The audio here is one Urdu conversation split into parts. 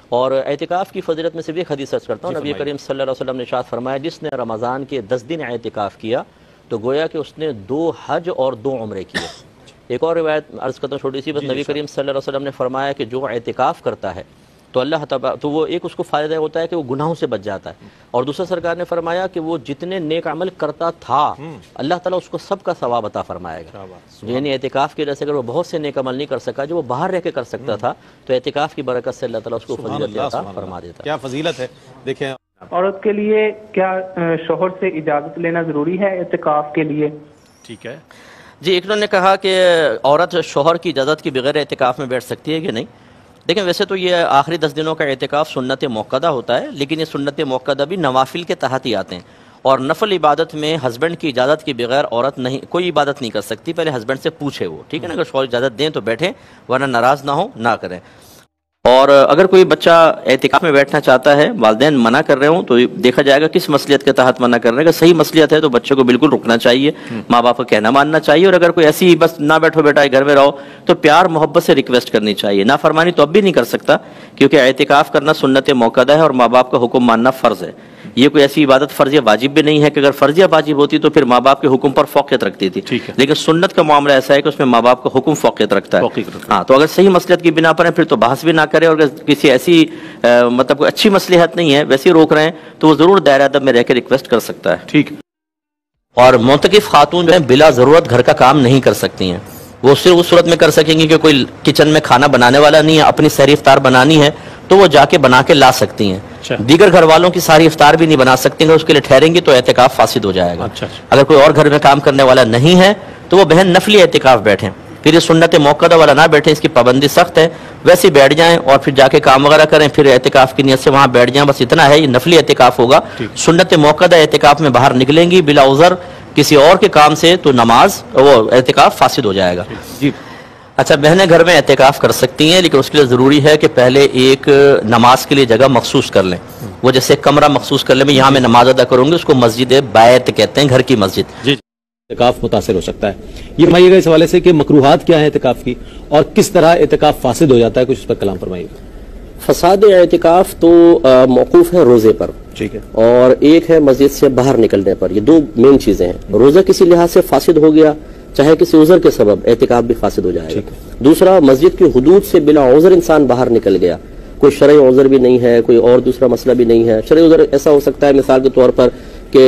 اور اعتکاف کی فضیلت میں سے بھی ایک حدیث عرض کرتا ہوں. نبی کریم صلی اللہ علیہ وسلم نے ارشاد فرمایا جس نے رمضان کے 10 دن اعتکاف کیا تو گویا کہ اس نے 2 حج اور 2 عمرے کیے. ایک اور روایت عرض کرتا ہوں چھوٹی سی بس. نبی کریم صلی اللہ علیہ وسلم نے فرمایا کہ جو اعتکاف کرتا ہے تو اللہ تعالیٰ تو وہ ایک اس کو فائدہ ہوتا ہے کہ وہ گناہوں سے بچ جاتا ہے, اور دوسرا سرکار نے فرمایا کہ وہ جتنے نیک عمل کرتا تھا اللہ تعالیٰ اس کو سب کا ثواب عطا فرمائے گا. یعنی اعتکاف کی وجہ سے اگر وہ بہت سے نیک عمل نہیں کر سکا جو وہ باہر رہ کے کر سکتا تھا تو اعتکاف کی برکت سے اللہ تعالیٰ اس کو فضیلت عطا فرما دیتا ہے. کیا فضیلت ہے. دیکھیں عورت کے لیے کیا شوہر سے اجازت لینا ضروری ہے اعتکاف کے لیے؟ ٹھیک ہے جی. ایک انہوں نے کہا کہ عورت شوہر کی اجازت کے بغیر اعتکاف میں بیٹھ سکتی ہے کہ نہیں. دیکھیں ویسے تو یہ آخری 10 دنوں کا اعتکاف سنت موقدہ ہوتا ہے, لیکن یہ سنت موقدہ بھی نوافل کے تحت ہی آتے ہیں, اور نفل عبادت میں ہسبینڈ کی اجازت کے بغیر عورت نہیں کوئی عبادت نہیں کر سکتی. پہلے ہسبینڈ سے پوچھے وہ, ٹھیک ہے نا, اگر شوہر اجازت دیں تو بیٹھیں ورنہ ناراض نہ ہو نہ کریں. اور اگر کوئی بچہ اعتکاف میں بیٹھنا چاہتا ہے والدین منع کر رہے ہوں تو دیکھا جائے گا کس مصلیت کے تحت منع کر رہے ہیں. اگر صحیح مصلیت ہے تو بچے کو بالکل رکنا چاہیے, ماں باپ کا کہنا ماننا چاہیے, اور اگر کوئی ایسی بس نہ بیٹھو بیٹا گھر میں رہو تو پیار محبت سے ریکویسٹ کرنی چاہیے. نافرمانی تو اب بھی نہیں کر سکتا کیونکہ اعتکاف کرنا سنت موقدہ ہے اور ماں باپ کا حکم ماننا فرض ہے. یہ کوئی ایسی عبادت فرضیہ واجب بھی نہیں ہے کہ اگر فرضیہ واجب ہوتی تو پھر ماں باپ کے حکم پر فوقیت رکھتی تھی, لیکن سنت کا معاملہ ایسا ہے کہ اس میں ماں باپ کا حکم فوقیت رکھتا ہے. ہاں تو اگر صحیح مصلحت کی بنا پر ہے پھر تو بحث بھی نہ کرے, اور اگر کسی ایسی مطلب کوئی اچھی مصلحت نہیں ہے ویسے روک رہے ہیں تو وہ ضرور دائرہ ادب میں رہ کے ریکویسٹ کر سکتا ہے. ٹھیک. اور معتکف خاتون جو ہیں بلا ضرورت گھر کا کام نہیں کر سکتی ہیں. وہ صرف اس صورت میں کر سکیں گی کہ کوئی کچن میں کھانا بنانے والا نہیں ہے, اپنی سحری افطار بنانی ہے تو وہ جا کے بنا کے لا سکتی ہیں. دیگر گھر والوں کی ساری افطار بھی نہیں بنا سکتی, اگر اس کے لیے ٹھہریں گی تو اعتکاف فاسد ہو جائے گا. اگر کوئی اور گھر میں کام کرنے والا نہیں ہے تو وہ بہن نفلی اعتکاف بیٹھیں, پھر یہ سنت موقدہ والا نہ بیٹھیں, اس کی پابندی سخت ہے. ویسے بیٹھ جائیں اور پھر جا کے کام وغیرہ کریں, پھر اعتکاف کی نیت سے وہاں بیٹھ جائیں, بس اتنا ہے. یہ نفلی اعتکاف ہوگا. سنت موقدہ اعتکاف میں باہر نکلیں گی بلا عذر کسی اور کے کام سے تو نماز وہ اعتکاف فاسد ہو جائے گا. جی. اچھا بہنیں گھر میں اعتکاف کر سکتی ہیں, لیکن اس کے لیے ضروری ہے کہ پہلے ایک نماز کے لیے جگہ مخصوص کر لیں. وہ جیسے کمرہ مخصوص کر لیں, میں یہاں میں نماز ادا کروں گی, اس کو مسجد بیت کہتے ہیں, گھر کی مسجد. جی. اعتکاف متاثر ہو سکتا ہے. یہ فرمائیے گا اس حوالے سے کہ مکروہات کیا ہیں اعتکاف کی اور کس طرح اعتکاف فاسد ہو جاتا ہے, کچھ اس پر کلام فرمائیے گا. فساد اعتکاف تو موقوف ہے روزے پر, ٹھیک ہے, اور ایک ہے مسجد سے باہر نکلنے پر. یہ 2 مین چیزیں ہیں. روزہ کسی لحاظ سے فاسد ہو گیا چاہے کسی عذر کے سبب, اعتکاف بھی فاسد ہو جائے گا. دوسرا مسجد کی حدود سے بلا عذر انسان باہر نکل گیا, کوئی شرعی عذر بھی نہیں ہے, کوئی اور دوسرا مسئلہ بھی نہیں ہے. شرعی عذر ایسا ہو سکتا ہے مثال کے طور پر کہ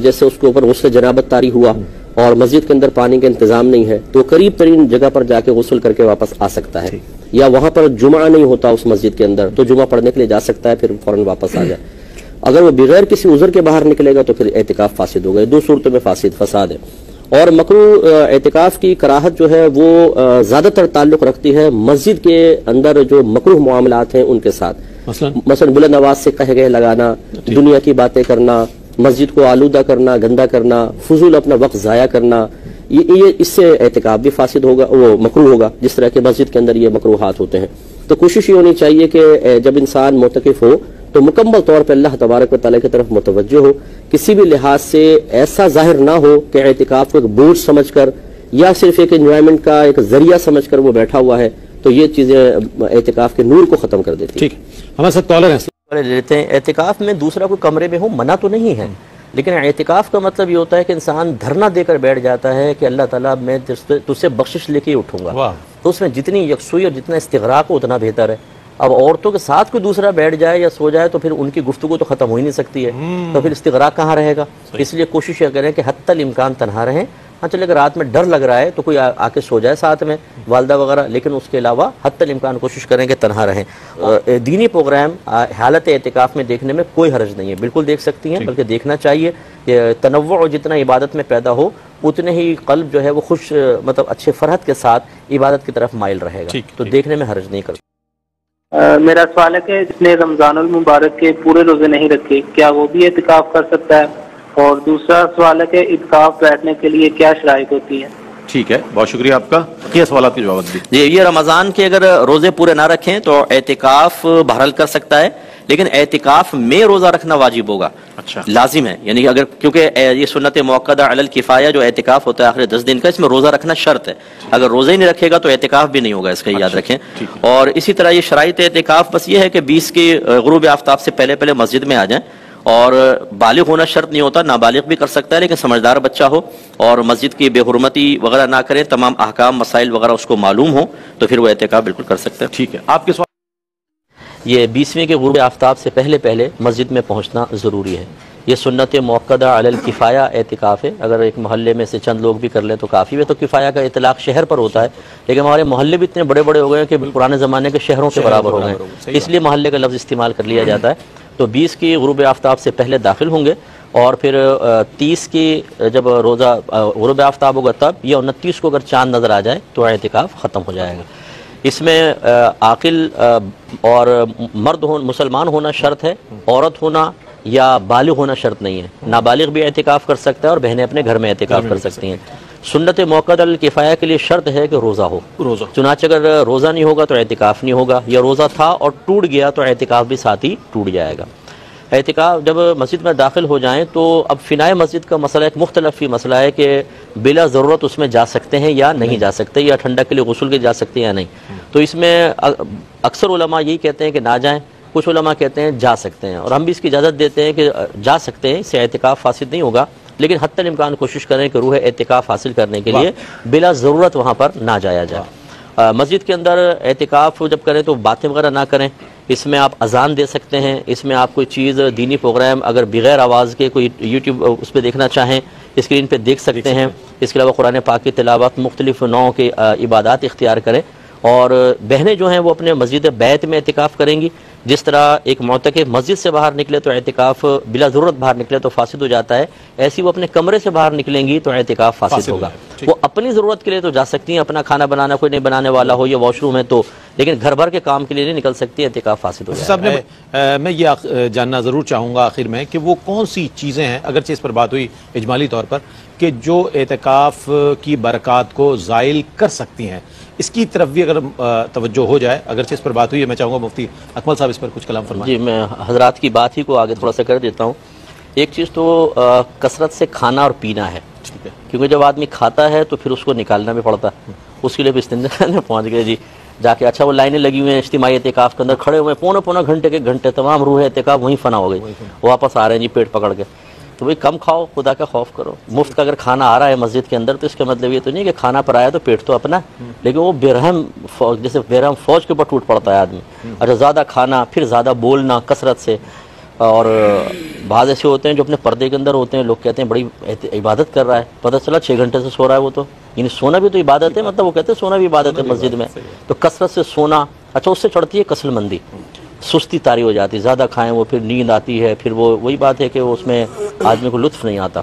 جیسے اس کے اوپر غسل جنابت طاری ہوا اور مسجد کے اندر پانی کا انتظام نہیں ہے تو قریب ترین جگہ پر جا کے غسل کر کے واپس آ سکتا ہے, یا وہاں پر جمعہ نہیں ہوتا اس مسجد کے اندر تو جمعہ پڑھنے کے لیے جا سکتا ہے, پھر فوراً واپس آ جائے. اگر وہ بغیر کسی عذر کے باہر نکلے گا تو پھر اعتکاف فاسد ہوگا. 2 صورتوں میں فساد ہے. اور مکروہ اعتکاف کی کراہت جو ہے وہ زیادہ تر تعلق رکھتی ہے مسجد کے اندر جو مکروہ معاملات ہیں ان کے ساتھ. مثلا بلند آواز سے کہہ گئے لگانا, دنیا کی باتیں کرنا, مسجد کو آلودہ کرنا, گندا کرنا, فضول اپنا وقت ضائع کرنا, یہ اس سے اعتکاف بھی فاسد ہوگا, وہ مکروہ ہوگا, جس طرح کہ مسجد کے اندر یہ مکروہات ہوتے ہیں. تو کوشش یہ ہونی چاہیے کہ جب انسان معتکف ہو تو مکمل طور پر اللہ تبارک و تعالیٰ کی طرف متوجہ ہو, کسی بھی لحاظ سے ایسا ظاہر نہ ہو کہ اعتکاف کو ایک بوجھ سمجھ کر یا صرف ایک انجوائمنٹ کا ایک ذریعہ سمجھ کر وہ بیٹھا ہوا ہے, تو یہ چیزیں اعتکاف کے نور کو ختم کر دیتی ہیں. ٹھیک, ہمارے ساتھ کالر ہیں. لیتے ہیں اعتکاف میں دوسرا کوئی کمرے میں ہو منع تو نہیں ہے, لیکن اعتکاف کا مطلب یہ ہوتا ہے کہ انسان دھرنا دے کر بیٹھ جاتا ہے کہ اللہ تعالیٰ میں تجھ سے بخشش لے کے ہی اٹھوں گا. تو اس میں جتنی یکسوئی اور جتنا استغراق ہو اتنا بہتر ہے. اب عورتوں کے ساتھ کوئی دوسرا بیٹھ جائے یا سو جائے تو پھر ان کی گفتگو تو ختم ہو ہی نہیں سکتی ہے, تو پھر استغراق کہاں رہے گا. اس لیے کوشش یہ کریں کہ حتی الامکان تنہا رہیں. ہاں چلے اگر رات میں ڈر لگ رہا ہے تو کوئی آ کے سو جائے ساتھ میں, والدہ وغیرہ, لیکن اس کے علاوہ حتی الامکان کوشش کریں کہ تنہا رہیں. دینی پروگرام حالت اعتکاف میں دیکھنے میں کوئی حرج نہیں ہے, بالکل دیکھ سکتی ہیں, بلکہ دیکھنا چاہیے. تنوع جتنا عبادت میں پیدا ہو اتنے ہی قلب جو ہے وہ خوش مطلب اچھے فرحت کے ساتھ عبادت کی طرف مائل رہے گا, تو دیکھنے میں حرج نہیں کرتا. میرا سوال ہے کہ جس نے رمضان المبارک کے پورے روزے نہیں رکھے کیا وہ بھی اعتکاف کر سکتا ہے؟ اور دوسرا سوال ہے کہ اعتکاف بیٹھنے کے لیے کیا شرائط ہوتی ہے؟ ٹھیک ہے، بہت شکریہ آپ کا. کیا سوالات کے جواب دی. جی، یہ رمضان کے اگر روزے پورے نہ رکھیں تو اعتکاف بہرحال کر سکتا ہے، لیکن اعتکاف میں روزہ رکھنا واجب ہوگا. اچھا، لازم ہے. یعنی اگر کیونکہ یہ سنت موقدہ علی الکفایہ جو اعتکاف ہوتا ہے آخر 10 دن کا، اس میں روزہ رکھنا شرط ہے. اگر روزہ ہی نہیں رکھے گا تو اعتکاف بھی نہیں ہوگا، اس کا یاد رکھیں. اور اسی طرح یہ شرائط اعتکاف بس یہ ہے کہ 20 کی غروب آفتاب سے پہلے پہلے مسجد میں آ جائیں، اور بالغ ہونا شرط نہیں ہوتا، نابالغ بھی کر سکتا ہے، لیکن سمجھدار بچہ ہو اور مسجد کی بے حرمتی وغیرہ نہ کرے، تمام احکام مسائل وغیرہ اس کو معلوم ہو، تو پھر وہ اعتکاف بالکل کر سکتا ہے. ٹھیک ہے، آپ کے سوال. یہ 20ویں کے غروب آفتاب سے پہلے پہلے مسجد میں پہنچنا ضروری ہے. یہ سنت موقدہ علی الکفایہ اعتکاف ہے. اگر ایک محلے میں سے چند لوگ بھی کر لیں تو کافی ہے. تو کفایہ کا اطلاق شہر پر ہوتا ہے، لیکن ہمارے محلے بھی اتنے بڑے بڑے ہو گئے ہیں کہ پرانے زمانے کے شہروں کے برابر ہو گئے ہیں، اس لیے محلے کا لفظ استعمال کر لیا جاتا ہے. تو 20 کی غروب آفتاب سے پہلے داخل ہوں گے، اور پھر 30 کی جب روزہ غروب آفتاب ہوگا تب، یا 29 کو اگر چاند نظر آ جائے تو اعتکاف ختم ہو جائے گا. اس میں عاقل اور مرد مسلمان ہونا شرط ہے، عورت ہونا یا بالغ ہونا شرط نہیں ہے. نابالغ بھی اعتکاف کر سکتا ہے اور بہنیں اپنے گھر میں اعتکاف کر سکتی ہیں. سنت موقدہ الکفایہ کے لیے شرط ہے کہ روزہ ہو. چنانچہ اگر روزہ نہیں ہوگا تو اعتکاف نہیں ہوگا، یا روزہ تھا اور ٹوٹ گیا تو اعتکاف بھی ساتھ ہی ٹوٹ جائے گا. اعتکاف جب مسجد میں داخل ہو جائیں تو اب فنائے مسجد کا مسئلہ ایک مختلف ہی مسئلہ ہے کہ بلا ضرورت اس میں جا سکتے ہیں یا نہیں جا سکتے، یا ٹھنڈک کے لیے غسل کے جا سکتے ہیں یا نہیں. تو اس میں اکثر علماء یہی کہتے ہیں کہ نہ جائیں، کچھ علماء کہتے ہیں جا سکتے ہیں، اور ہم بھی اس کی اجازت دیتے ہیں کہ جا سکتے ہیں، اس سے اعتکاف فاسد نہیں ہوگا، لیکن حتی الامکان کوشش کریں کہ روح اعتکاف حاصل کرنے کے لیے بلا ضرورت وہاں پر نہ جایا جائے. مسجد کے اندر اعتکاف جب کریں تو باتیں وغیرہ نہ کریں. اس میں آپ اذان دے سکتے ہیں، اس میں آپ کوئی چیز دینی پروگرام اگر بغیر آواز کے کوئی یوٹیوب اس پہ دیکھنا چاہیں اسکرین پہ دیکھ سکتے ہیں. اس کے علاوہ قرآن پاک کی تلاوت، مختلف نوع کے عبادات اختیار کریں. اور بہنیں جو ہیں وہ اپنے مسجد بیت میں اعتکاف کریں گی. جس طرح ایک معتکف مسجد سے باہر نکلے تو اعتکاف بلا ضرورت باہر نکلے تو فاسد ہو جاتا ہے، ایسی وہ اپنے کمرے سے باہر نکلیں گی تو اعتکاف فاسد ہوگا. وہ اپنی ضرورت کے لیے تو جا سکتی ہیں، اپنا کھانا بنانا کوئی نہیں بنانے والا ہو یا واش روم ہے تو، لیکن گھر بھر کے کام کے لیے نہیں نکل سکتی، اعتکاف فاسد ہو جاتا ہے. میں یہ جاننا ضرور چاہوں گا آخر میں کہ وہ کون سی چیزیں ہیں، اگرچہ اس پر بات ہوئی اجمالی طور پر، کہ جو اعتکاف کی برکات کو زائل کر سکتی ہیں، اس کی طرف بھی اگر توجہ ہو جائے. اگرچہ اس پر بات ہوئی ہے، میں چاہوں گا مفتی اکمل صاحب اس پر کچھ کلام فرمائیں. جی، میں حضرات کی بات ہی کو آگے تھوڑا سا کر دیتا ہوں. ایک چیز تو کثرت سے کھانا اور پینا ہے، کیونکہ جب آدمی کھاتا ہے تو پھر اس کو نکالنا بھی پڑتا ہے. اس کے لیے بھی استنجا میں پہنچ گئے جی جا کے. اچھا، وہ لائنیں لگی ہوئی ہیں اجتماعی اعتکاف کے اندر، کھڑے ہوئے پونا گھنٹے کے گھنٹے، تمام روح اعتکاف وہیں فنا ہو گئی، واپس آ رہے ہیں جی پیٹ پکڑ کے. تو بھئی کم کھاؤ، خدا کا خوف کرو. مفت کا اگر کھانا آ رہا ہے مسجد کے اندر تو اس کا مطلب یہ تو نہیں کہ کھانا پر آیا تو پیٹ تو اپنا ہے، لیکن وہ بےرحم جیسے بےرحم فوج کے اوپر ٹوٹ پڑتا ہے آدمی. اچھا، زیادہ کھانا، پھر زیادہ بولنا کثرت سے. اور بعض ایسے ہوتے ہیں جو اپنے پردے کے اندر ہوتے ہیں، لوگ کہتے ہیں بڑی عبادت کر رہا ہے، پتہ چلا 6 گھنٹے سے سو رہا ہے وہ تو. یعنی سونا بھی تو عبادت ہے، مطلب وہ کہتے ہیں سونا بھی عبادت ہے مسجد میں. تو کثرت سے سونا، اچھا اس سے چڑھتی ہے کسل مندی، سستی طاری ہو جاتی ہے. زیادہ کھائیں وہ پھر نیند آتی ہے، پھر وہ وہی بات ہے کہ اس میں آدمی کو لطف نہیں آتا.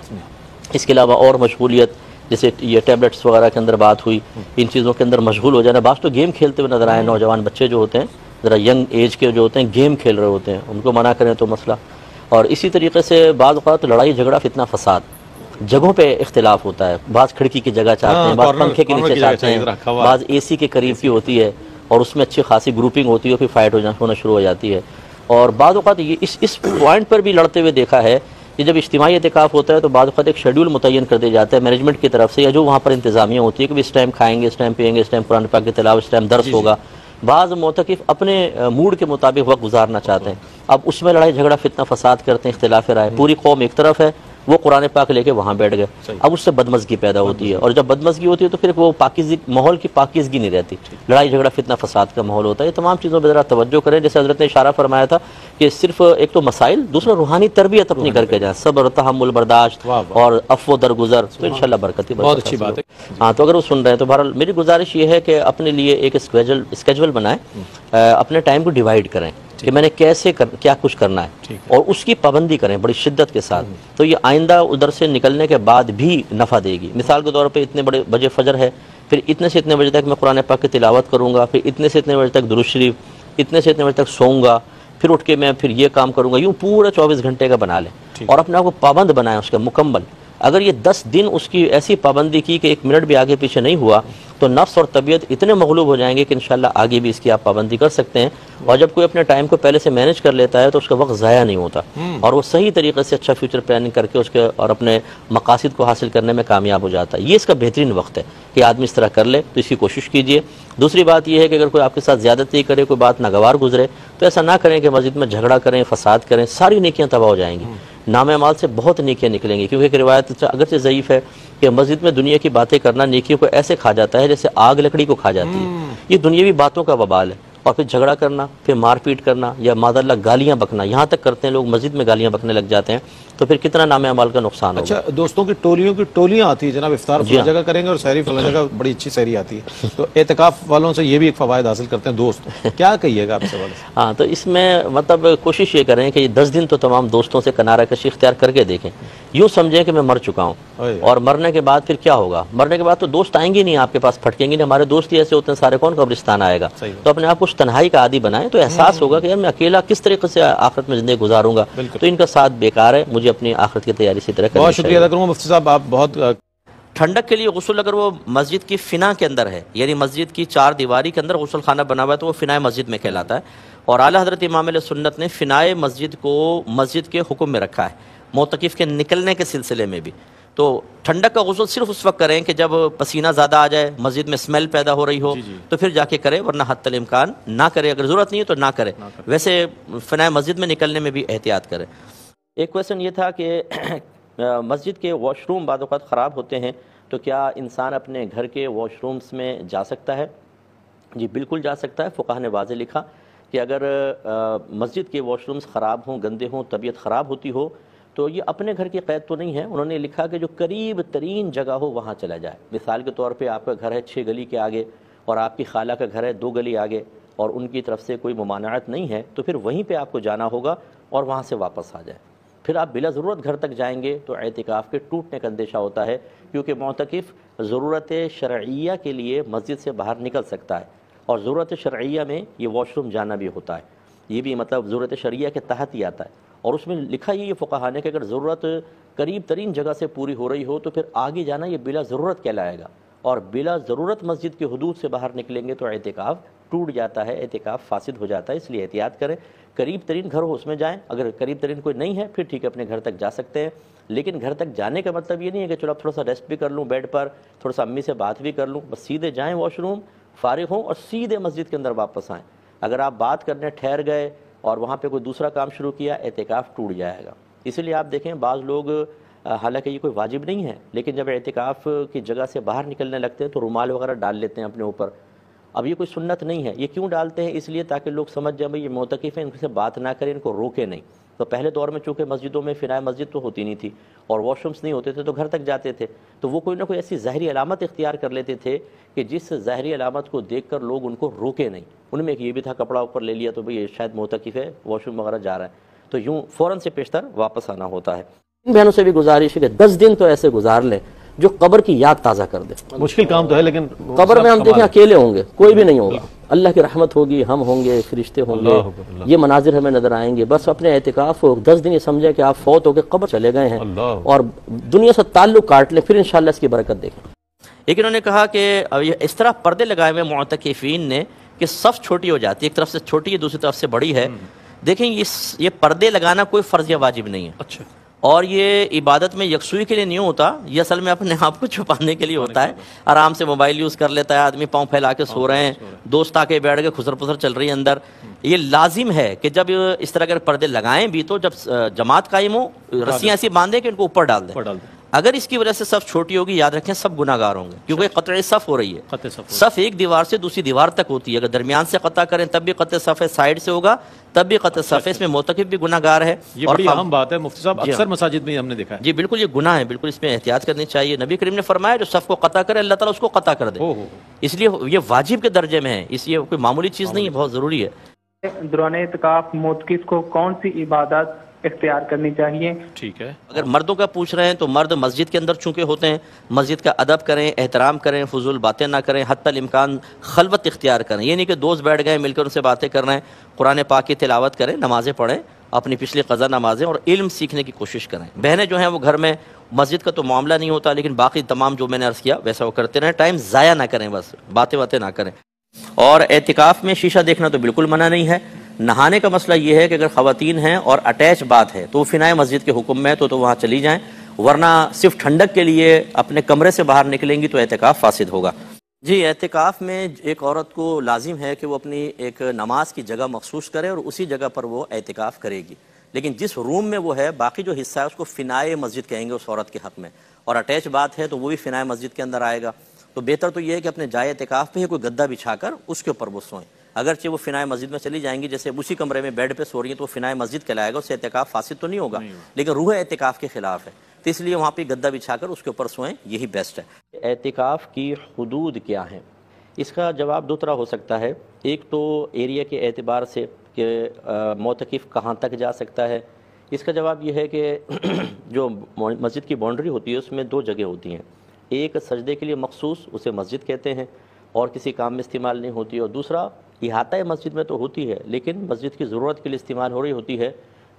اس کے علاوہ اور مشغولیت، جیسے یہ ٹیبلٹس وغیرہ کے اندر بات ہوئی، ان چیزوں کے اندر مشغول ہو جانا. بعض تو گیم کھیلتے ہوئے نظر آئے، نوجوان بچے جو ہوتے ہیں ذرا ینگ ایج کے جو ہوتے ہیں گیم کھیل رہے ہوتے ہیں، ان کو منع کریں تو مسئلہ. اور اسی طریقے سے بعض اوقات لڑائی جھگڑا، فتنہ فساد، جگہوں پہ اختلاف ہوتا ہے. بعض کھڑکی کی جگہ چاہتے ہیں، بعض پنکھے کے نیچے چاہتے ہیں، بعض اے سی کے قریب کی ہوتی ہے اور اس میں اچھی خاصی گروپنگ ہوتی ہے، پھر فائٹ ہونا شروع ہو جاتی ہے. اور بعض اوقات یہ اس پوائنٹ پر بھی لڑتے ہوئے دیکھا ہے کہ جب اجتماعی اعتکاف ہوتا ہے تو بعض اوقات ایک شیڈول متعین کر دیا جاتا ہے مینجمنٹ کی طرف سے، یا جو وہاں پر انتظامیہ ہوتی ہے کہ اس ٹائم کھائیں گے، اس ٹائم پیئیں گے، اس ٹائم قرآن پاک کی تلاوت، اس ٹائم درس ہوگا. بعض معتکف اپنے موڈ کے مطابق وقت گزارنا چاہتے ہیں، اب اس میں لڑائی جھگڑا، فتنہ فساد کرتے ہیں، اختلاف رائے. پوری قوم ایک طرف ہے، وہ قرآن پاک لے کے وہاں بیٹھ گئے، اب اس سے بدمزگی پیدا ہوتی ہے. اور جب بدمزگی ہوتی ہے تو پھر وہ ماحول کی پاکیزگی نہیں رہتی، لڑائی جھگڑا، فتنہ فساد کا ماحول ہوتا ہے. یہ تمام چیزوں پہ ذرا توجہ کریں. جیسے حضرت نے اشارہ فرمایا تھا کہ صرف ایک تو مسائل، دوسرا روحانی تربیت اپنی کر کے جائیں، صبر، تحمل، برداشت اور عفو درگزر، تو انشاءاللہ برکت ہی برکت. بہت اچھی بات ہے. ہاں، تو اگر وہ سن رہے ہیں تو بہرحال میری گزارش یہ ہے کہ اپنے لیے ایک اسکیجول بنائیں، اپنے ٹائم کو ڈیوائیڈ کریں کہ میں نے کیسے کیا کچھ کرنا ہے، اور اس کی پابندی کریں بڑی شدت کے ساتھ. تو یہ آئندہ ادھر سے نکلنے کے بعد بھی نفع دے گی. مثال کے طور پہ اتنے بڑے بجے فجر ہے، پھر اتنے سے اتنے بجے تک میں قرآن پاک کی تلاوت کروں گا، پھر اتنے سے اتنے بجے تک درود شریف، اتنے سے اتنے بجے تک سوؤں گا، پھر اٹھ کے میں پھر یہ کام کروں گا. یوں پورا 24 گھنٹے کا بنا لیں اور اپنے آپ کو پابند بنائیں اس کا مکمل. اگر یہ 10 دن اس کی ایسی پابندی کی کہ 1 منٹ بھی آگے پیچھے نہیں ہوا تو نفس اور طبیعت اتنے مغلوب ہو جائیں گے کہ انشاءاللہ آگے بھی اس کی آپ پابندی کر سکتے ہیں. اور جب کوئی اپنے ٹائم کو پہلے سے مینیج کر لیتا ہے تو اس کا وقت ضائع نہیں ہوتا اور وہ صحیح طریقے سے اچھا فیوچر پلاننگ کر کے اس کے اور اپنے مقاصد کو حاصل کرنے میں کامیاب ہو جاتا ہے. یہ اس کا بہترین وقت ہے کہ آدمی اس طرح کر لے, تو اس کی کوشش کیجئے. دوسری بات یہ ہے کہ اگر کوئی آپ کے ساتھ زیادتی کرے, کوئی بات ناگوار گزرے, تو ایسا نہ کریں کہ مسجد میں جھگڑا کریں, فساد کریں, ساری نیکیاں تباہ ہو جائیں گی. نام اعمال سے بہت نیکیاں نکلیں گی, کیونکہ ایک روایت اگرچہ ضعیف ہے کہ مسجد میں دنیا کی باتیں کرنا نیکیوں کو ایسے کھا جاتا ہے جیسے آگ لکڑی کو کھا جاتی ہے. یہ دنیاوی باتوں کا وبال ہے. اور پھر جھگڑا کرنا, پھر مار پیٹ کرنا, یا معاذ اللہ گالیاں بکنا, یہاں تک کرتے ہیں لوگ مسجد میں گالیاں بکنے لگ جاتے ہیں, تو پھر کتنا نام اعمال کا نقصان ہوگا. اچھا, دوستوں کی ٹولیاں آتی ہیں جناب, افطار فلاں جگہ کریں گے اور سحری فلاں جگہ, بڑی اچھی سحری آتی ہے, تو اعتکاف والوں سے یہ بھی ایک فوائد حاصل کرتے ہیں دوست. کیا کہیے گا آپ اس حوالے سے؟ ہاں, تو اس میں مطلب کوشش یہ کریں کہ 10 دن تو تمام دوستوں سے کنارہ کشی اختیار کر کے دیکھیں. یوں سمجھیں کہ میں مر چکا ہوں, اور مرنے کے بعد پھر کیا ہوگا. مرنے کے بعد تو دوست آئیں گے نہیں آپ کے پاس, پھٹکیں گے نہیں. ہمارے دوست ہی ایسے ہوتے ہیں سارے, کون قبرستان آئے گا. تو اپنے آپ کو اس تنہائی کا عادی بنائیں, تو احساس ہوگا کہ یار میں اکیلا کس طریقے سے آخرت میں زندگی گزاروں گا. تو ان کا ساتھ بیکار ہے, مجھے اپنی آخرت کی تیاری اسی طرح کرنی بہت شکریہ ادا کروں گا مفتی صاحب, آپ بہت. ٹھنڈک کے لیے غسل اگر وہ مسجد کی فنا کے اندر ہے, یعنی مسجد کی 4 دیواری کے اندر غسل خانہ بنا ہوا ہے, تو وہ فنائے مسجد میں کہلاتا ہے. اور اعلیٰ حضرت امام علیہ سنت نے فنائے مسجد کو مسجد کے حکم میں رکھا ہے, معتکف کے نکلنے کے سلسلے میں بھی. تو ٹھنڈک کا غسل صرف اس وقت کریں کہ جب پسینہ زیادہ آ جائے, مسجد میں اسمیل پیدا ہو رہی ہو, تو پھر جا کے کریں, ورنہ حتی الامکان نہ کرے. اگر ضرورت نہیں ہے تو نہ کرے. ویسے فنائے مسجد میں نکلنے میں بھی احتیاط کریں. ایک کویشچن یہ تھا کہ مسجد کے واش روم بعض اوقات خراب ہوتے ہیں, تو کیا انسان اپنے گھر کے واش رومز میں جا سکتا ہے؟ جی بالکل جا سکتا ہے. فقہ نے واضح لکھا کہ اگر مسجد کے واش رومز خراب ہوں, گندے ہوں, طبیعت خراب ہوتی ہو, تو یہ اپنے گھر کی قید تو نہیں ہے. انہوں نے لکھا کہ جو قریب ترین جگہ ہو وہاں چلا جائے. مثال کے طور پہ آپ کا گھر ہے 6 گلی کے آگے, اور آپ کی خالہ کا گھر ہے 2 گلی آگے, اور ان کی طرف سے کوئی ممانعت نہیں ہے, تو پھر وہیں پہ آپ کو جانا ہوگا اور وہاں سے واپس آ جائے. پھر آپ بلا ضرورت گھر تک جائیں گے تو اعتکاف کے ٹوٹنے کا اندیشہ ہوتا ہے, کیونکہ معتکف ضرورت شرعیہ کے لیے مسجد سے باہر نکل سکتا ہے, اور ضرورت شرعیہ میں یہ واش روم جانا بھی ہوتا ہے. یہ بھی مطلب ضرورت شرعیہ کے تحت ہی آتا ہے. اور اس میں لکھا یہ فقہاء نے کہ اگر ضرورت قریب ترین جگہ سے پوری ہو رہی ہو تو پھر آگے جانا یہ بلا ضرورت کہلائے گا, اور بلا ضرورت مسجد کی حدود سے باہر نکلیں گے تو اعتکاف ٹوٹ جاتا ہے, اعتکاف فاسد ہو جاتا ہے. اس لیے احتیاط کریں, قریب ترین گھر ہو اس میں جائیں. اگر قریب ترین کوئی نہیں ہے پھر ٹھیک ہے, اپنے گھر تک جا سکتے ہیں. لیکن گھر تک جانے کا مطلب یہ نہیں ہے کہ چلو اب تھوڑا سا ریسٹ بھی کر لوں بیڈ پر, تھوڑا سا امی سے بات بھی کر لوں. بس سیدھے جائیں واش روم, فارغ ہوں, اور سیدھے مسجد کے اندر واپس آئیں. اگر آپ بات کرنے ٹھہر گئے اور وہاں پہ کوئی دوسرا کام شروع کیا, اعتکاف ٹوٹ جائے گا. اسی لیے آپ دیکھیں بعض لوگ, حالانکہ یہ کوئی واجب نہیں ہے, لیکن جب اعتکاف کی جگہ سے باہر نکلنے لگتے ہیں تو رومال وغیرہ ڈال لیتے ہیں اپنے اوپر. اب یہ کوئی سنت نہیں ہے. یہ کیوں ڈالتے ہیں؟ اس لیے تاکہ لوگ سمجھ جائیں بھائی یہ معتکف ہیں, ان سے بات نہ کریں, ان کو روکے نہیں. تو پہلے دور میں چونکہ مسجدوں میں فنائے مسجد تو ہوتی نہیں تھی اور واش رومس نہیں ہوتے تھے, تو گھر تک جاتے تھے, تو وہ کوئی نہ کوئی ایسی ظاہری علامت اختیار کر لیتے تھے کہ جس ظاہری علامت کو دیکھ کر لوگ ان کو روکے نہیں. ان میں ایک یہ بھی تھا, کپڑا اوپر لے لیا تو بھئی یہ شاید معتکف ہے, واش روم وغیرہ جا رہا ہے, تو یوں فوراً سے پیشتر واپس آنا ہوتا ہے. ان بہنوں سے بھی گزارش ہے کہ 10 دن تو ایسے گزار لیں جو قبر کی یاد تازہ کر دے. مشکل کام تو ہے, لیکن قبر میں ہم دیکھیں اکیلے ہوں گے, کوئی بھی نہیں ہوگا, اللہ کی رحمت ہوگی, ہم ہوں گے, فرشتے ہوں گے, یہ مناظر ہمیں نظر آئیں گے. بس اپنے اعتکاف 10 دن یہ سمجھے کہ آپ فوت ہو کے قبر چلے گئے ہیں, اور دنیا سے تعلق کاٹ لیں, پھر انشاءاللہ اس کی برکت دیکھیں. ایک انہوں نے کہا کہ اس طرح پردے لگائے ہوئے معتکفین نے کہ صف چھوٹی ہو جاتی ہے, ایک طرف سے چھوٹی ہے دوسری طرف سے بڑی ہے. دیکھیں یہ پردے لگانا کوئی فرض یا واجب نہیں ہے. اچھا, اور یہ عبادت میں یکسوئی کے لیے نہیں ہوتا, یہ اصل میں اپنے آپ کو چھپانے کے لیے ہوتا ہے. آرام سے موبائل یوز کر لیتا ہے آدمی, پاؤں پھیلا کے سو رہے ہیں, دوست آ کے بیٹھ کے خسر پسر چل رہی ہے اندر. یہ لازم ہے کہ جب اس طرح کے پردے لگائیں بھی تو جب جماعت قائم ہو, رسیاں ایسی باندھیں کہ ان کو اوپر ڈال دیں. اگر اس کی وجہ سے صف چھوٹی ہوگی, یاد رکھیں سب گناہ گار ہوں گے, کیونکہ قطع صف ہو رہی ہے. صف ایک دیوار سے دوسری دیوار تک ہوتی ہے, اگر درمیان سے قطع کریں تب بھی قطع صف ہے, سائیڈ سے ہوگا تب بھی قطع صف ہے. اس میں معتکف بھی گناہ گار ہے. یہ بڑی اہم بات ہے مفتی صاحب, اکثر مساجد میں ہم نے دیکھا ہے. جی بالکل, یہ گناہ ہے, بالکل اس میں احتیاط کرنی چاہیے. نبی کریم نے فرمایا جو صف کو قطع کرے اللہ تعالیٰ اس کو قطع کر دے. اس لیے یہ واجب کے درجے میں ہے, اس لیے کوئی معمولی چیز نہیں ہے, بہت ضروری ہے. دوران اعتکاف معتکف کو کون سی عبادات اختیار کرنی چاہیے؟ ٹھیک ہے, اگر مردوں کا پوچھ رہے ہیں تو مرد مسجد کے اندر چونکہ ہوتے ہیں, مسجد کا ادب کریں, احترام کریں, فضول باتیں نہ کریں, حتی الامکان خلوت اختیار کریں. یہ نہیں کہ دوست بیٹھ گئے مل کر ان سے باتیں کر رہے ہیں, قرآن پاک کی تلاوت کریں, نمازیں پڑھیں, اپنی پچھلی قضا نمازیں اور علم سیکھنے کی کوشش کریں. بہنیں جو ہیں وہ گھر میں مسجد کا تو معاملہ نہیں ہوتا، لیکن باقی تمام جو میں نے عرض کیا ویسا وہ کرتے رہیں، ٹائم ضائع نہ کریں، بس باتیں نہ کریں. اور اعتکاف میں شیشہ دیکھنا تو بالکل منع نہیں ہے. نہانے کا مسئلہ یہ ہے کہ اگر خواتین ہیں اور اٹیچ بات ہے تو وہ فنائے مسجد کے حکم میں تو وہاں چلی جائیں، ورنہ صرف ٹھنڈک کے لیے اپنے کمرے سے باہر نکلیں گی تو اعتکاف فاسد ہوگا. جی، اعتکاف میں ایک عورت کو لازم ہے کہ وہ اپنی ایک نماز کی جگہ مخصوص کرے اور اسی جگہ پر وہ اعتکاف کرے گی، لیکن جس روم میں وہ ہے باقی جو حصہ ہے اس کو فنائے مسجد کہیں گے اس عورت کے حق میں، اور اٹیچ بات ہے تو وہ بھی فنائے مسجد کے اندر آئے گا. تو بہتر تو یہ ہے کہ اپنے جائے اعتکاف پہ کوئی گدا بچھا کر اس کے اوپر وہ سوئیں. اگرچہ وہ فنائے مسجد میں چلی جائیں گی، جیسے اسی کمرے میں بیڈ پہ سو رہی ہیں تو وہ فنائے مسجد کہلائے گا، اس سے اعتکاف فاسد تو نہیں ہوگا، لیکن روح اعتکاف کے خلاف ہے، تو اس لیے وہاں پہ گدا بچھا کر اس کے اوپر سوئیں، یہی بیسٹ ہے. اعتکاف کی حدود کیا ہیں؟ اس کا جواب دو طرح ہو سکتا ہے. ایک تو ایریا کے اعتبار سے کہ معتکف کہاں تک جا سکتا ہے. اس کا جواب یہ ہے کہ جو مسجد کی باؤنڈری ہوتی ہے اس میں دو جگہ ہوتی ہیں. ایک سجدے کے لیے مخصوص، اسے مسجد کہتے ہیں اور کسی کام میں استعمال نہیں ہوتی، اور دوسرا احاطہ مسجد میں تو ہوتی ہے لیکن مسجد کی ضرورت کے لیے استعمال ہو رہی ہوتی ہے.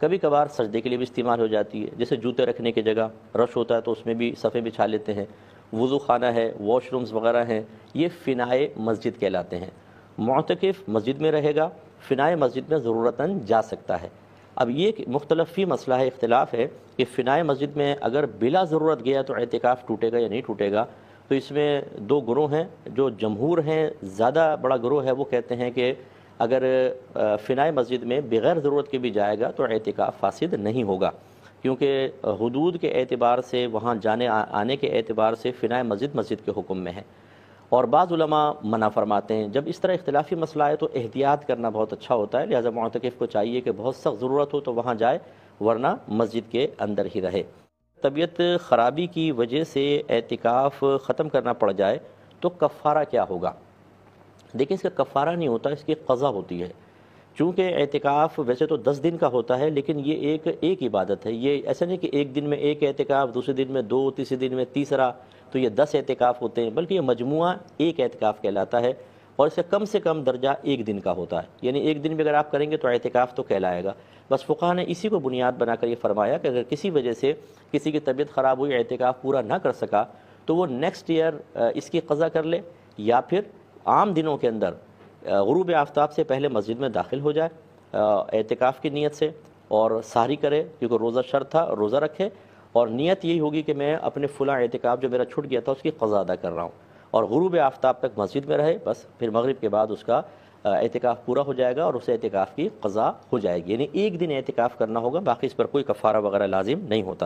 کبھی کبھار سجدے کے لیے بھی استعمال ہو جاتی ہے، جیسے جوتے رکھنے کی جگہ رش ہوتا ہے تو اس میں بھی صفیں بچھا لیتے ہیں. وضو خانہ ہے، واش رومز وغیرہ ہیں، یہ فنائے مسجد کہلاتے ہیں. معتکف مسجد میں رہے گا، فنائے مسجد میں ضرورتاً جا سکتا ہے. اب یہ مختلف فی مسئلہ ہے، اختلاف ہے کہ فنائے مسجد میں اگر بلا ضرورت گیا تو اعتکاف ٹوٹے گا یا نہیں ٹوٹے گا. تو اس میں دو گروہ ہیں. جو جمہور ہیں، زیادہ بڑا گروہ ہے، وہ کہتے ہیں کہ اگر فنائے مسجد میں بغیر ضرورت کے بھی جائے گا تو اعتکاف فاسد نہیں ہوگا، کیونکہ حدود کے اعتبار سے، وہاں جانے آنے کے اعتبار سے فنائے مسجد کے حکم میں ہے. اور بعض علماء منع فرماتے ہیں. جب اس طرح اختلافی مسئلہ ہے تو احتیاط کرنا بہت اچھا ہوتا ہے، لہذا معتکف کو چاہیے کہ بہت سخت ضرورت ہو تو وہاں جائے، ورنہ مسجد کے اندر ہی رہے. طبیعت خرابی کی وجہ سے اعتکاف ختم کرنا پڑ جائے تو کفارہ کیا ہوگا؟ دیکھیں، اس کا کفارہ نہیں ہوتا، اس کی قضا ہوتی ہے. چونکہ اعتکاف ویسے تو 10 دن کا ہوتا ہے، لیکن یہ ایک عبادت ہے. یہ ایسا نہیں کہ ایک دن میں ایک اعتکاف، دوسرے دن میں 2، تیسرے دن میں تیسرا، تو یہ 10 اعتکاف ہوتے ہیں، بلکہ یہ مجموعہ ایک اعتکاف کہلاتا ہے. اور اس سے کم درجہ ایک دن کا ہوتا ہے، یعنی ایک دن بھی اگر آپ کریں گے تو اعتکاف تو کہلائے گا. بس فقہا نے اسی کو بنیاد بنا کر یہ فرمایا کہ اگر کسی وجہ سے کسی کی طبیعت خراب ہوئی، اعتکاف پورا نہ کر سکا، تو وہ نیکسٹ ایئر اس کی قضا کر لے، یا پھر عام دنوں کے اندر غروب آفتاب سے پہلے مسجد میں داخل ہو جائے اعتکاف کی نیت سے، اور سحری کرے، کیونکہ روزہ شرط تھا، روزہ رکھے، اور نیت یہی ہوگی کہ میں اپنے فلاں اعتکاف جو میرا چھوٹ گیا تھا اس کی قضا ادا کر رہا ہوں، اور غروب آفتاب تک مسجد میں رہے. بس پھر مغرب کے بعد اس کا اعتکاف پورا ہو جائے گا اور اسے اعتکاف کی قضا ہو جائے گی. یعنی ایک دن اعتکاف کرنا ہوگا، باقی اس پر کوئی کفارہ وغیرہ لازم نہیں ہوتا.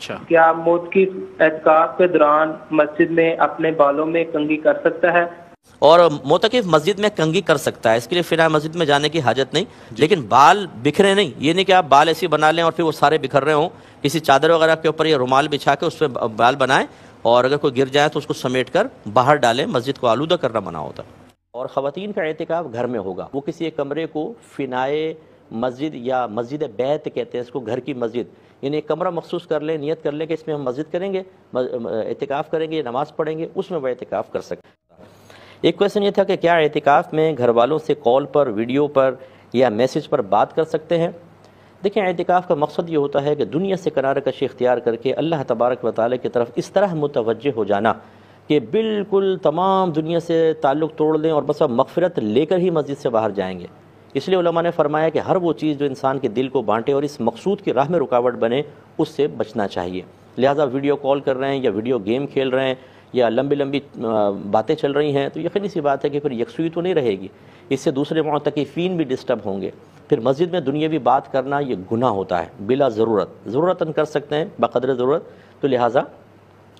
اچھا، کیا معتکف اعتکاف کے دوران مسجد میں اپنے بالوں میں کنگھی کر سکتا ہے؟ اور معتکف مسجد میں کنگھی کر سکتا ہے، اس کے لیے فنائے مسجد میں جانے کی حاجت نہیں، لیکن بال بکھرے نہیں. یہ نہیں کہ آپ بال ایسے بنا لیں اور پھر وہ سارے بکھر رہے ہوں. کسی چادر وغیرہ کے اوپر یا رومال بچھا کے اس پہ بال بنائیں، اور اگر کوئی گر جائے تو اس کو سمیٹ کر باہر ڈالیں. مسجد کو آلودہ کرنا منع ہوتا ہے. اور خواتین کا اعتکاف گھر میں ہوگا. وہ کسی ایک کمرے کو فنائے مسجد یا مسجد بیت کہتے ہیں اس کو، گھر کی مسجد، یعنی ایک کمرہ مخصوص کر لیں، نیت کر لیں کہ اس میں ہم مسجد کریں گے، اعتکاف کریں گے، نماز پڑھیں گے، اس میں وہ اعتکاف کر سکتے ہیں. ایک کویشچن یہ تھا کہ کیا اعتکاف میں گھر والوں سے کال پر، ویڈیو پر یا میسج پر بات کر سکتے ہیں؟ دیکھیں، اعتکاف کا مقصد یہ ہوتا ہے کہ دنیا سے کنارہ کشی اختیار کر کے اللہ تبارک و تعالیٰ کی طرف اس طرح متوجہ ہو جانا کہ بالکل تمام دنیا سے تعلق توڑ دیں اور بس اب مغفرت لے کر ہی مسجد سے باہر جائیں گے. اس لیے علماء نے فرمایا کہ ہر وہ چیز جو انسان کے دل کو بانٹے اور اس مقصود کی راہ میں رکاوٹ بنے، اس سے بچنا چاہیے. لہٰذا ویڈیو کال کر رہے ہیں یا ویڈیو گیم کھیل رہے ہیں یا لمبی باتیں چل رہی ہیں تو یقینی سی بات ہے کہ پھر یکسوئی تو نہیں رہے گی. اس سے دوسرے معتکفین بھی ڈسٹرب ہوں گے. پھر مسجد میں دنیاوی بات کرنا یہ گناہ ہوتا ہے بلا ضرورتاً کر سکتے ہیں بقدر ضرورت. تو لہٰذا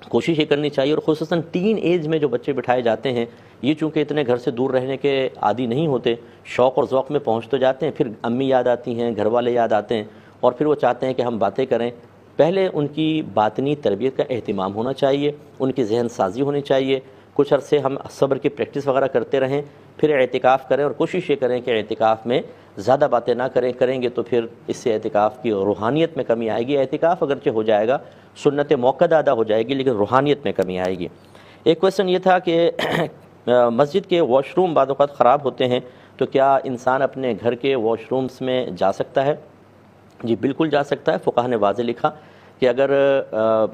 کوشش یہ کرنی چاہیے. اور خصوصاً ٹین ایج میں جو بچے بٹھائے جاتے ہیں، یہ چونکہ اتنے گھر سے دور رہنے کے عادی نہیں ہوتے، شوق اور ذوق میں پہنچ تو جاتے ہیں، پھر امی یاد آتی ہیں، گھر والے یاد آتے ہیں، اور پھر وہ چاہتے ہیں کہ ہم باتیں کریں. پہلے ان کی باطنی تربیت کا اہتمام ہونا چاہیے، ان کی ذہن سازی ہونی چاہیے. کچھ عرصے ہم صبر کی پریکٹس وغیرہ کرتے رہیں، پھر اعتکاف کریں، اور کوشش یہ کریں کہ اعتکاف میں زیادہ باتیں نہ کریں گے تو پھر اس سے اعتکاف کی روحانیت میں کمی آئے گی. اعتکاف اگرچہ ہو جائے گا، سنت موقدہ ادا ہو جائے گی، لیکن روحانیت میں کمی آئے گی. ایک کویشچن یہ تھا کہ مسجد کے واش روم بعض اوقات خراب ہوتے ہیں، تو کیا انسان اپنے گھر کے واش رومز میں جا سکتا ہے؟ جی بالکل جا سکتا ہے. فقہ نے واضح لکھا کہ اگر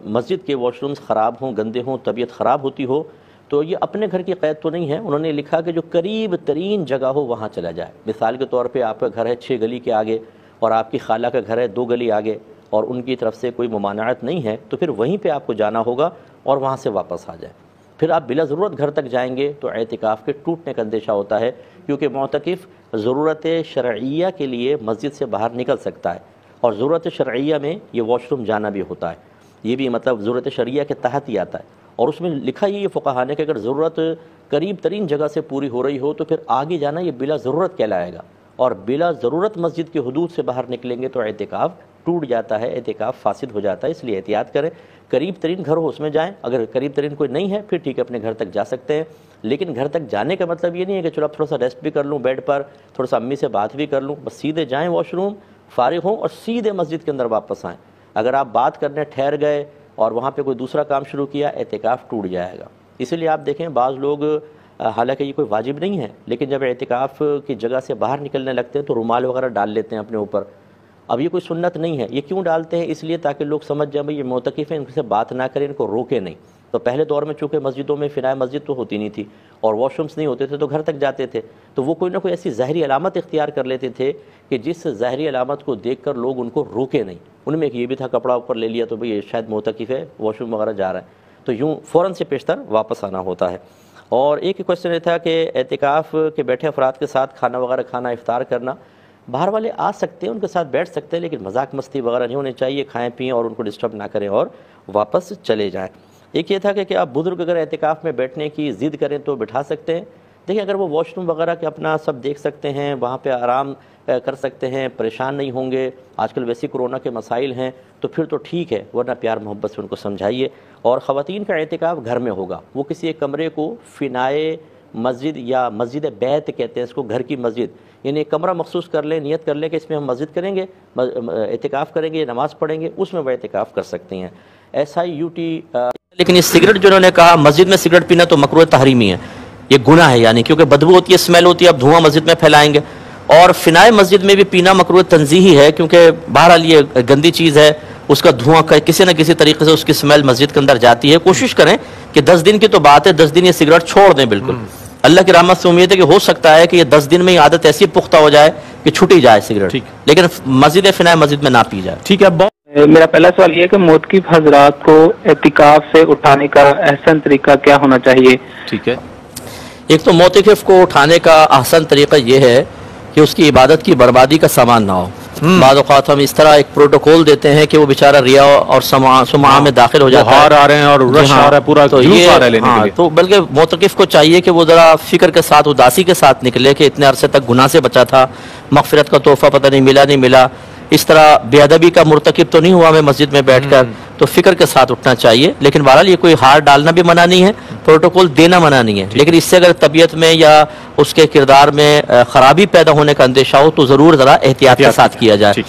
مسجد کے واش رومز خراب ہوں، گندے ہوں، طبیعت خراب ہوتی ہو تو یہ اپنے گھر کی قید تو نہیں ہے. انہوں نے لکھا کہ جو قریب ترین جگہ ہو وہاں چلا جائے. مثال کے طور پہ آپ کا گھر ہے 6 گلی کے آگے اور آپ کی خالہ کا گھر ہے 2 گلی آگے اور ان کی طرف سے کوئی ممانعت نہیں ہے تو پھر وہیں پہ آپ کو جانا ہوگا اور وہاں سے واپس آ جائیں. پھر آپ بلا ضرورت گھر تک جائیں گے تو اعتکاف کے ٹوٹنے کا اندیشہ ہوتا ہے، کیونکہ معتکف ضرورت شرعیہ کے لیے مسجد سے باہر نکل سکتا ہے اور ضرورت شرعیہ میں یہ واش روم جانا بھی ہوتا ہے. یہ بھی مطلب ضرورت شرعیہ کے تحت ہی آتا ہے. اور اس میں لکھا یہ فقہا نے کہ اگر ضرورت قریب ترین جگہ سے پوری ہو رہی ہو تو پھر آگے جانا یہ بلا ضرورت کہلائے گا، اور بلا ضرورت مسجد کی حدود سے باہر نکلیں گے تو اعتکاف ٹوٹ جاتا ہے، اعتکاف فاسد ہو جاتا ہے. اس لیے احتیاط کریں. قریب ترین گھر ہو اس میں جائیں، اگر قریب ترین کوئی نہیں ہے پھر ٹھیک ہے اپنے گھر تک جا سکتے ہیں. لیکن گھر تک جانے کا مطلب یہ نہیں ہے کہ چلو اب تھوڑا سا ریسٹ بھی کر لوں بیڈ پر، تھوڑا سا امی سے بات بھی کر لوں. بس سیدھے جائیں واش روم، فارغ ہوں اور سیدھے مسجد کے اندر واپس آئیں. اگر آپ بات کرنے ٹھہر گئے اور وہاں پہ کوئی دوسرا کام شروع کیا اعتکاف ٹوٹ جائے گا. اسی لیے آپ دیکھیں بعض لوگ حالانکہ یہ کوئی واجب نہیں ہے لیکن جب اعتکاف کی جگہ سے باہر نکلنے لگتے ہیں تو رومال وغیرہ ڈال لیتے ہیں اپنے اوپر. اب یہ کوئی سنت نہیں ہے. یہ کیوں ڈالتے ہیں؟ اس لیے تاکہ لوگ سمجھ جائیں بھائی یہ معتکف ہیں، ان سے بات نہ کریں، ان کو روکے نہیں. تو پہلے دور میں چونکہ مسجدوں میں فنائے مسجد تو ہوتی نہیں تھی اور واش رومس نہیں ہوتے تھے تو گھر تک جاتے تھے، تو وہ کوئی نہ کوئی ایسی ظاہری علامت اختیار کر لیتے تھے کہ جس ظاہری علامت کو دیکھ کر لوگ ان کو روکے نہیں. ان میں ایک یہ بھی تھا کپڑا اوپر لے لیا تو بھئی یہ شاید معتکف ہے، واش روم وغیرہ جا رہا ہے، تو یوں فوراً سے پیشتر واپس آنا ہوتا ہے. اور ایک کوشچن یہ تھا کہ اعتکاف کے بیٹھے افراد کے ساتھ کھانا وغیرہ کھانا، افطار کرنا، باہر والے آ سکتے ہیں ان کے ساتھ بیٹھ سکتے ہیں لیکن مذاق مستی وغیرہ نہیں ہونی چاہیے. کھائیں پئیں اور ان کو ڈسٹرب نہ کریں اور واپس چلے جائیں. ایک یہ تھا کہ کیا بزرگ اگر اعتکاف میں بیٹھنے کی ضد کریں تو بٹھا سکتے ہیں؟ دیکھیں اگر وہ واش روم وغیرہ کے اپنا سب دیکھ سکتے ہیں، وہاں پہ آرام کر سکتے ہیں، پریشان نہیں ہوں گے، آج کل ویسے کورونا کے مسائل ہیں تو پھر تو ٹھیک ہے، ورنہ پیار محبت سے ان کو سمجھائیے. اور خواتین کا اعتکاف گھر میں ہوگا. وہ کسی ایک کمرے کو فنائے مسجد یا مسجد بیت کہتے ہیں اس کو، گھر کی مسجد، یعنی ایک کمرہ مخصوص کر لیں، نیت کر لیں کہ اس میں ہم مسجد کریں گے، اعتکاف کریں گے، نماز پڑھیں گے، اس میں وہ اعتکاف کر سکتی ہیں. SIUT. لیکن یہ سگریٹ جو انہوں نے کہا مسجد میں سگریٹ پینا تو مکروہ تحریمی ہے، یہ گناہ ہے، یعنی کیونکہ بدبو ہوتی ہے، اسمیل ہوتی ہے، اب دھواں مسجد میں پھیلائیں گے. اور فنائے مسجد میں بھی پینا مکروہ تنزیہی ہے کیونکہ بہرحال یہ گندی چیز ہے، اس کا دھواں کسی نہ کسی طریقے سے اس کی اسمیل مسجد کے اندر جاتی ہے. کوشش کریں کہ 10 دن کی تو بات ہے، 10 دن یہ سگریٹ چھوڑ دیں بالکل. اللہ کی رحمت سے امید ہے کہ ہو سکتا ہے کہ یہ 10 دن میں یہ عادت ایسی پختہ ہو جائے کہ چھٹی جائے سگریٹ، لیکن مسجد فنائے مسجد میں نہ پی جائے. ٹھیک ہے. میرا پہلا سوال یہ ہے کہ موتقف حضرات کو اعتکاف سے اٹھانے کا احسن طریقہ کیا ہونا چاہیے؟ ٹھیک ہے. ایک تو موتقف کو اٹھانے کا احسن طریقہ یہ ہے کہ اس کی عبادت کی بربادی کا سامان نہ ہو. بعض اوقات ہم اس طرح ایک پروٹوکول دیتے ہیں کہ وہ بیچارہ ریا اور سماع میں داخل ہو جاتا ہے، ہار آ رہے ہیں اور رش آ رہا ہے پورا، تو یہ آ رہا ہے لینے کے لیے. تو بلکہ موتقف کو چاہیے کہ وہ ذرا فکر کے ساتھ، اداسی کے ساتھ نکلے کہ اتنے عرصے تک گناہ سے بچا تھا، مغفرت کا تحفہ پتہ نہیں ملا، اس طرح بے ادبی کا مرتکب تو نہیں ہوا میں مسجد میں بیٹھ کر، تو فکر کے ساتھ اٹھنا چاہیے. لیکن بہرحال یہ کوئی ہار ڈالنا بھی منع نہیں ہے، پروٹوکول دینا منع نہیں ہے، لیکن اس سے اگر طبیعت میں یا اس کے کردار میں خرابی پیدا ہونے کا اندیشہ ہو تو ضرور ذرا احتیاط کے ساتھ کیا جائے.